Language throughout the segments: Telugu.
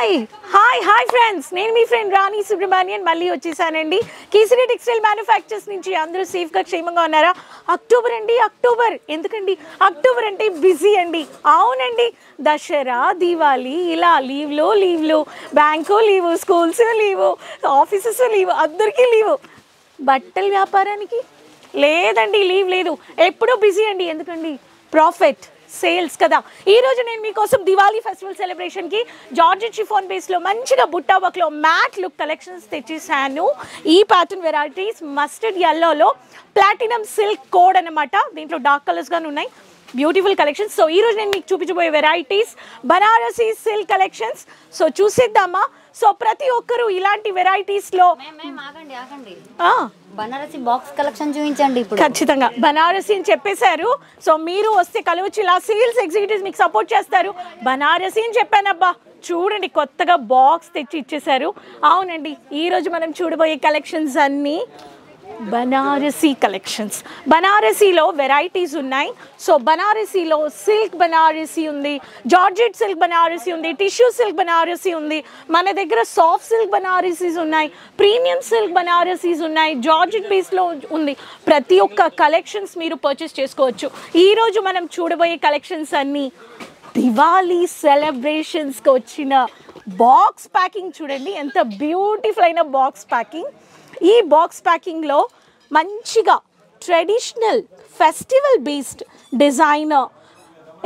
హాయ్ ఫ్రెండ్స్, నేను మీ ఫ్రెండ్ రాణి సుబ్రహ్మణ్యన్ మళ్ళీ వచ్చేసానండి. కేసరి టెక్స్టైల్ మ్యానుఫ్యాక్చర్స్ నుంచి అందరూ సేఫ్గా క్షేమంగా ఉన్నారా? అక్టోబర్ అండి, అక్టోబర్ ఎందుకండి? అక్టోబర్ అంటే బిజీ అండి. అవునండి, దసరా, దీవాలి ఇలా లీవ్లు, bank leave, schools leave, offices leave, అందరికీ లీవు. బట్టల వ్యాపారానికి లేదండి, లీవ్ లేదు, ఎప్పుడూ బిజీ అండి. ఎందుకండి? ప్రాఫిట్ సేల్స్ కదా. ఈరోజు నేను మీకోసం దివాళీ ఫెస్టివల్ సెలబ్రేషన్కి జార్జెట్ షిఫాన్ బేస్లో మంచిగా బుట్టా వర్క్లో మ్యాట్ లుక్ కలెక్షన్స్ తెచ్చేసాను. ఈ ప్యాటర్న్ వెరైటీస్ మస్టర్డ్ ఎల్లోలో ప్లాటినం సిల్క్ కోడ్ అనమాట. దీంట్లో డార్క్ కలర్స్ గానే ఉన్నాయి, బ్యూటిఫుల్ కలెక్షన్స్. సో ఈరోజు నేను మీకు చూపించబోయే varieties Banarasi silk collections. So చూసేద్దామా? సో ప్రతి ఒక్కరు ఇలాంటి వెరైటీస్లో బనారసి బాక్స్ కలెక్షన్ చూపించండి. ఇప్పుడు ఖచ్చితంగా బనారసి అని చెప్పేశారు. సో మీరు వస్తే కలవచ్చు, ఇలా సేల్స్ ఎగ్జిక్యూటివ్స్ మీకు సపోర్ట్ చేస్తారు. బనారసి అని చెప్పానబ్బా, చూడండి కొత్తగా బాక్స్ తెచ్చి ఇచ్చేశారు. అవునండి, ఈరోజు మనం చూడబోయే కలెక్షన్స్ అన్నీ బనారసీ కలెక్షన్స్. బనారసీలో వెరైటీస్ ఉన్నాయి. సో బనారసీలో సిల్క్ బనారసీ ఉంది, జార్జెట్ సిల్క్ బనారసీ ఉంది, టిష్యూ సిల్క్ బనారసీ ఉంది, మన దగ్గర సాఫ్ట్ సిల్క్ బనారసీస్ ఉన్నాయి, ప్రీమియం సిల్క్ బనారసీస్ ఉన్నాయి, జార్జెట్ బేస్లో ఉంది. ప్రతి ఒక్క కలెక్షన్స్ మీరు పర్చేస్ చేసుకోవచ్చు. ఈరోజు మనం చూడబోయే కలెక్షన్స్ అన్నీ దివాళీ సెలబ్రేషన్స్కి వచ్చిన బాక్స్ ప్యాకింగ్. చూడండి ఎంత బ్యూటిఫుల్ అయిన బాక్స్ ప్యాకింగ్. ఈ బాక్స్ ప్యాకింగ్లో మంచిగా traditional festival based designer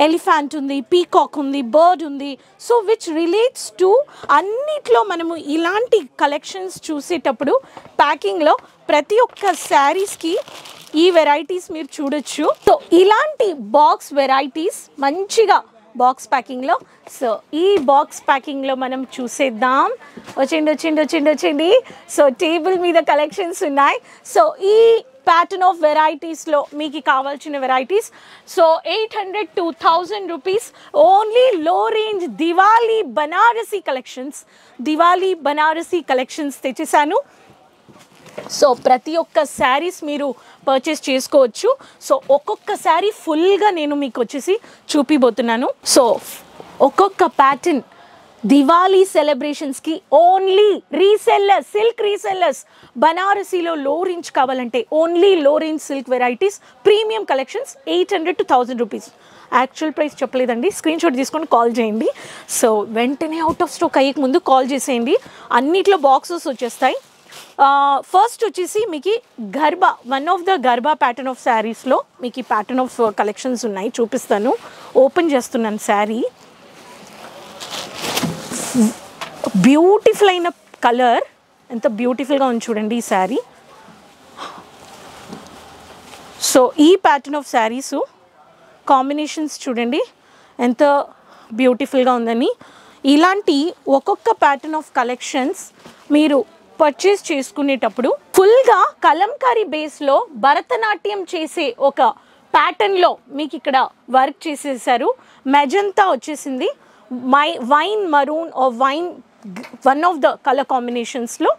elephant ఉంది, పీకాక్ ఉంది, బర్డ్ ఉంది. సో విచ్ రిలేట్స్ టు అన్నిట్లో మనము ఇలాంటి కలెక్షన్స్ చూసేటప్పుడు ప్యాకింగ్లో ప్రతి ఒక్క శారీస్కి ఈ వెరైటీస్ మీరు చూడొచ్చు. సో ఇలాంటి బాక్స్ వెరైటీస్ మంచిగా బాక్స్ ప్యాకింగ్లో. సో ఈ బాక్స్ ప్యాకింగ్లో మనం చూసేద్దాం. వచ్చేయండి. సో టేబుల్ మీద కలెక్షన్స్ ఉన్నాయి. సో ఈ ప్యాటర్న్ ఆఫ్ వెరైటీస్లో మీకు కావాల్సిన varieties. So 800 to 1000 rupees only low range Diwali Banarasi collections తెచ్చేసాను. సో ప్రతి ఒక్క శారీస్ మీరు పర్చేస్ చేసుకోవచ్చు. సో ఒక్కొక్క శారీ ఫుల్గా నేను మీకు వచ్చేసి చూపిపోతున్నాను. సో ఒక్కొక్క ప్యాటర్న్ దివాళీ సెలబ్రేషన్స్కి ఓన్లీ రీసెల్లర్స్, సిల్క్ రీసెల్లర్స్, బనారసీలో లో రేంజ్ కావాలంటే only low range silk varieties, premium collections 800 to 1000 rupees. Actual price చెప్పలేదండి, స్క్రీన్ షాట్ తీసుకొని కాల్ చేయండి. సో వెంటనే అవుట్ ఆఫ్ స్టాక్ అయ్యే ముందు కాల్ చేసేయండి. అన్నిట్లో బాక్సెస్ వచ్చేస్తాయి. ఫస్ట్ వచ్చేసి మీకు garba, one of the garba pattern of శారీస్లో మీకు ఈ ప్యాటర్న్ ఆఫ్ కలెక్షన్స్ ఉన్నాయి, చూపిస్తాను. ఓపెన్ చేస్తున్నాను శారీ. బ్యూటిఫుల్ అయిన కలర్, ఎంత బ్యూటిఫుల్గా ఉంది చూడండి ఈ శారీ. సో ఈ ప్యాటర్న్ ఆఫ్ శారీస్ కాంబినేషన్స్ చూడండి ఎంత బ్యూటిఫుల్గా ఉందని. ఇలాంటి ఒక్కొక్క ప్యాటర్న్ ఆఫ్ కలెక్షన్స్ మీరు పర్చేస్ చేసుకునేటప్పుడు ఫుల్గా కలంకారీ బేస్లో భరతనాట్యం చేసే ఒక ప్యాటర్న్లో మీకు ఇక్కడ వర్క్ చేసేసారు. మెజంతా వచ్చేసింది, wine maroon or wine, one of the colour కాంబినేషన్స్లో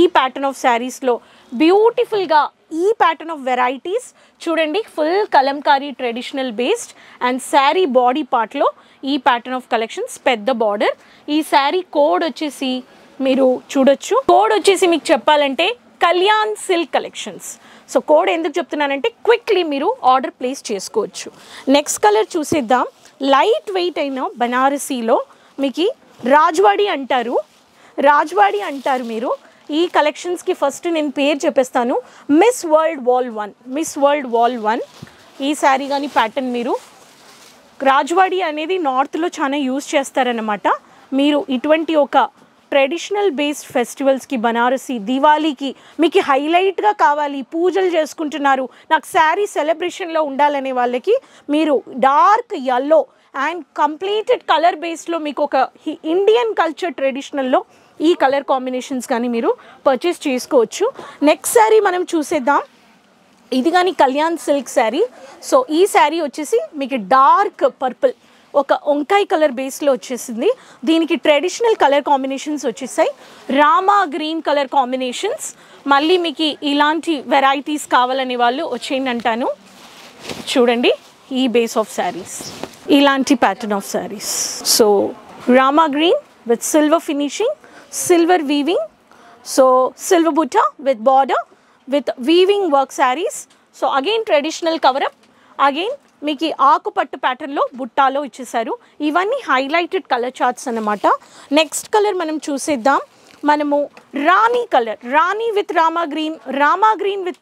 ఈ ప్యాటర్న్ ఆఫ్ శారీస్లో బ్యూటిఫుల్గా ఈ ప్యాటర్న్ ఆఫ్ వెరైటీస్ చూడండి. Full Kalamkari traditional based and sari body పార్ట్లో ఈ ప్యాటర్న్ ఆఫ్ కలెక్షన్స్, పెద్ద బార్డర్. ఈ శారీ కోడ్ వచ్చేసి మీరు చూడొచ్చు. కోడ్ వచ్చేసి మీకు చెప్పాలంటే Kalyan silk collections. So code ఎందుకు చెప్తున్నానంటే క్విక్లీ మీరు ఆర్డర్ ప్లేస్ చేసుకోవచ్చు. నెక్స్ట్ కలర్ చూసేద్దాం. లైట్ వెయిట్ అయిన బనారసీలో మీకు రాజ్వాడి అంటారు మీరు. ఈ కలెక్షన్స్కి ఫస్ట్ నేను పేరు చెప్పేస్తాను. మిస్ వరల్డ్ వాల్ 1 ఈ శారీ కానీ ప్యాటర్న్. మీరు రాజ్వాడి అనేది నార్త్లో చాలా యూజ్ చేస్తారనమాట. మీరు ఇటువంటి ఒక ట్రెడిషనల్ బేస్డ్ ఫెస్టివల్స్కి, బనారసీ దివాళీకి మీకు హైలైట్గా కావాలి, పూజలు చేసుకుంటున్నారు, నాకు శారీ సెలబ్రేషన్లో ఉండాలనే వాళ్ళకి మీరు dark yellow and completed colour బేస్లో మీకు ఒక ఇండియన్ కల్చర్ ట్రెడిషనల్లో ఈ కలర్ కాంబినేషన్స్ కానీ మీరు పర్చేస్ చేసుకోవచ్చు. నెక్స్ట్ శారీ మనం చూసేద్దాం. ఇది కానీ కళ్యాణ్ సిల్క్ శారీ. సో ఈ శారీ వచ్చేసి మీకు డార్క్ పర్పుల్, ఒక వంకాయ కలర్ బేస్లో వచ్చేసింది. దీనికి ట్రెడిషనల్ కలర్ కాంబినేషన్స్ వచ్చేసాయి, రామా గ్రీన్ కలర్ కాంబినేషన్స్. మళ్ళీ మీకు ఇలాంటి వెరైటీస్ కావాలనే వాళ్ళు వచ్చేయండి అంటాను. చూడండి ఈ బేస్ ఆఫ్ శారీస్, ఇలాంటి pattern of saris. So Rama green with silver finishing, silver weaving. So silver butta with border with weaving work sarees. So again traditional cover up. Again మీకు ఆకుపట్టు ప్యాటర్న్లో బుట్టాలో ఇచ్చేసారు. ఇవన్నీ హైలైటెడ్ కలర్ చార్ట్స్ అన్నమాట. నెక్స్ట్ కలర్ మనం చూసేద్దాం. మనము రాణి కలర్, రాణి విత్ రామా గ్రీన్ విత్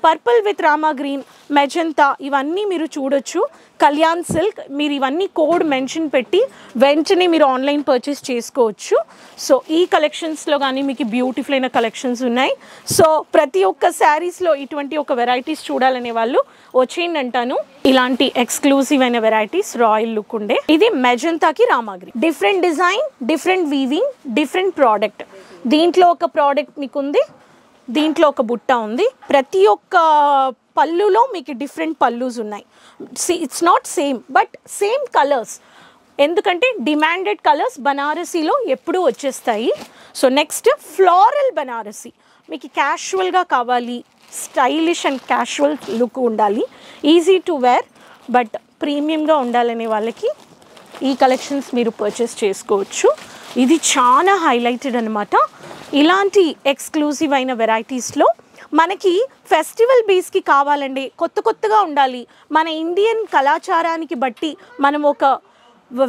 పర్పుల్ విత్ రామా గ్రీన్, మెజంతా, ఇవన్నీ మీరు చూడొచ్చు. కళ్యాణ్ సిల్క్, మీరు ఇవన్నీ కోడ్ మెన్షన్ పెట్టి వెంటనే మీరు ఆన్లైన్ పర్చేస్ చేసుకోవచ్చు. సో ఈ కలెక్షన్స్లో కానీ మీకు బ్యూటిఫుల్ అయిన కలెక్షన్స్ ఉన్నాయి. సో ప్రతి ఒక్క శారీస్లో ఇటువంటి ఒక వెరైటీస్ చూడాలనే వాళ్ళు వచ్చేయండి అంటాను. ఇలాంటి ఎక్స్క్లూసివ్ అయిన వెరైటీస్ రాయల్ లుక్ ఉండే. ఇది మెజంతాకి రామా green, different design, different weaving, different product. దీంట్లో ఒక ప్రోడక్ట్ మీకు ఉంది, దీంట్లో ఒక బుట్ట ఉంది. ప్రతి ఒక్క పళ్ళులో మీకు డిఫరెంట్ పళ్ళుస్ ఉన్నాయి. It's not same but same colours, ఎందుకంటే డిమాండెడ్ కలర్స్ బనారసీలో ఎప్పుడూ వచ్చేస్తాయి. సో నెక్స్ట్ ఫ్లోరల్ బనారసీ, మీకు క్యాషువల్గా కావాలి, స్టైలిష్ అండ్ క్యాషువల్ లుక్ ఉండాలి, ఈజీ టు వేర్ బట్ ప్రీమియంగా ఉండాలనే వాళ్ళకి ఈ కలెక్షన్స్ మీరు పర్చేస్ చేసుకోవచ్చు. ఇది చాలా హైలైటెడ్ అనమాట. ఇలాంటి ఎక్స్క్లూసివ్ అయిన వెరైటీస్లో మనకి ఫెస్టివల్ బేస్కి కావాలండి, కొత్తగా ఉండాలి, మన ఇండియన్ కళాచారానికి బట్టి మనం ఒక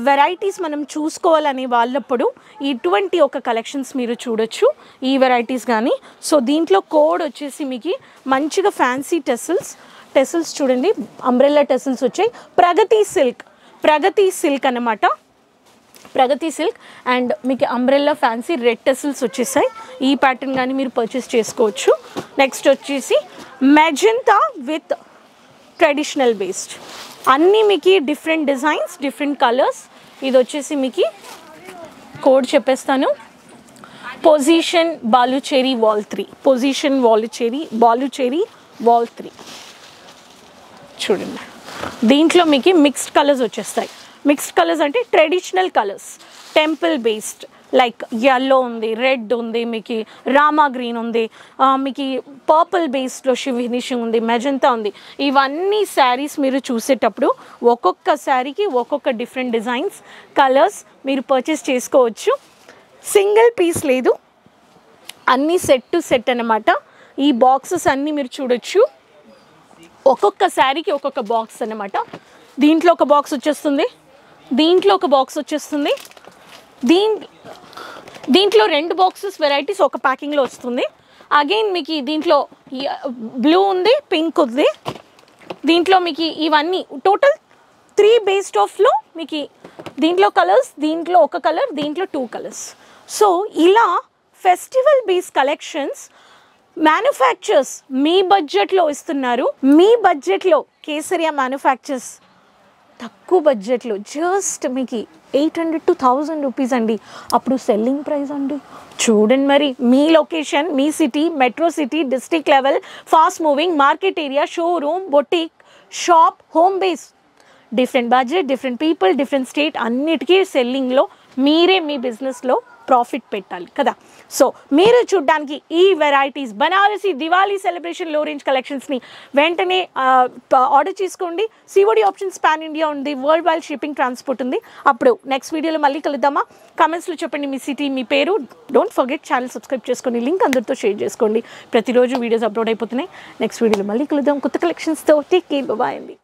వెరైటీస్ మనం చూసుకోవాలని వాళ్ళప్పుడు ఇటువంటి ఒక కలెక్షన్స్ మీరు చూడొచ్చు, ఈ వెరైటీస్ కానీ. సో దీంట్లో కోడ్ వచ్చేసి మీకు మంచిగా ఫ్యాన్సీ టెసిల్స్ చూడండి, అంబ్రెల్లా టెసిల్స్ వచ్చాయి. ప్రగతి సిల్క్ అన్నమాట, ప్రగతి సిల్క్ అండ్ మీకు అంబ్రెల్లా ఫ్యాన్సీ రెడ్ టెసిల్స్ వచ్చేసాయి. ఈ ప్యాటర్న్ కానీ మీరు పర్చేస్ చేసుకోవచ్చు. నెక్స్ట్ వచ్చేసి మెజంతా విత్ ట్రెడిషనల్ బేస్డ్, అన్నీ మీకు డిఫరెంట్ డిజైన్స్, డిఫరెంట్ కలర్స్. ఇది వచ్చేసి మీకు కోడ్ చెప్పేస్తాను, పొజిషన్ బాలుచేరి వాల్ 3, పొజిషన్ బాలుచేరి వాల్ 3 చూడండి. దీంట్లో మీకు మిక్స్డ్ కలర్స్ వచ్చేస్తాయి. మిక్స్డ్ కలర్స్ అంటే traditional colours, temple based, like yellow ఉంది, రెడ్ ఉంది, మీకు రామా గ్రీన్ ఉంది, మీకు పర్పుల్ బేస్డ్లో ఫినిషింగ్ ఉంది, మెజంతా ఉంది. ఇవన్నీ శారీస్ మీరు చూసేటప్పుడు ఒక్కొక్క శారీకి ఒక్కొక్క డిఫరెంట్ డిజైన్స్, కలర్స్ మీరు పర్చేస్ చేసుకోవచ్చు. సింగిల్ పీస్ లేదు, అన్నీ సెట్ టు సెట్ అన్నమాట. ఈ బాక్సెస్ అన్నీ మీరు చూడొచ్చు, ఒక్కొక్క శారీకి ఒక్కొక్క బాక్స్ అన్నమాట. దీంట్లో ఒక బాక్స్ వచ్చేస్తుంది, దీంట్లో ఒక బాక్స్ వచ్చేస్తుంది, దీంట్లో 2 బాక్సెస్ వెరైటీస్ ఒక ప్యాకింగ్లో వస్తుంది. అగైన్ మీకు దీంట్లో బ్లూ ఉంది, పింక్ ఉంది. దీంట్లో మీకు ఇవన్నీ టోటల్ 3 బేస్డ్ ఆఫ్లో మీకు దీంట్లో కలర్స్, దీంట్లో ఒక కలర్, దీంట్లో 2 కలర్స్. సో ఇలా ఫెస్టివల్ బేస్ కలెక్షన్స్ మ్యానుఫ్యాక్చర్స్ మీ బడ్జెట్లో ఇస్తున్నారు. మీ బడ్జెట్లో కేసరియా మ్యానుఫ్యాక్చర్స్ తక్కువ బడ్జెట్లో జస్ట్ మీకు 800 to 1000 రూపీస్ అండి. అప్పుడు సెల్లింగ్ ప్రైస్ అండి చూడండి. మరి మీ లొకేషన్, మీ city, metro city, district level, fast moving, market area, showroom, boutique, shop, home base, different budget, different people, different state, అన్నిటికీ సెల్లింగ్లో మీరే మీ బిజినెస్లో ప్రాఫిట్ పెట్టాలి కదా. సో మీరు చూడడానికి ఈ వెరైటీస్ బనారసి దివాళీ సెలబ్రేషన్ లో రేంజ్ కలెక్షన్స్ని వెంటనే ఆర్డర్ చేసుకోండి. సిఓడి ఆప్షన్స్ పాన్ ఇండియా ఉంది, వరల్డ్ వైడ్ షిప్పింగ్, ట్రాన్స్పోర్ట్ ఉంది. అప్పుడు నెక్స్ట్ వీడియోలో మళ్ళీ కలుద్దామా? కామెంట్స్లో చెప్పండి మీ సిటీ, మీ పేరు. డోంట్ ఫర్గెట్ ఛానల్ సబ్స్క్రైబ్ చేసుకోండి, లింక్ అందరితో షేర్ చేసుకోండి. ప్రతిరోజు వీడియోస్ అప్లోడ్ అయిపోతున్నాయి. నెక్స్ట్ వీడియోలో మళ్ళీ కలుద్దాం కొత్త కలెక్షన్స్తో. టేక్ కేర్, బాయ్ అండి.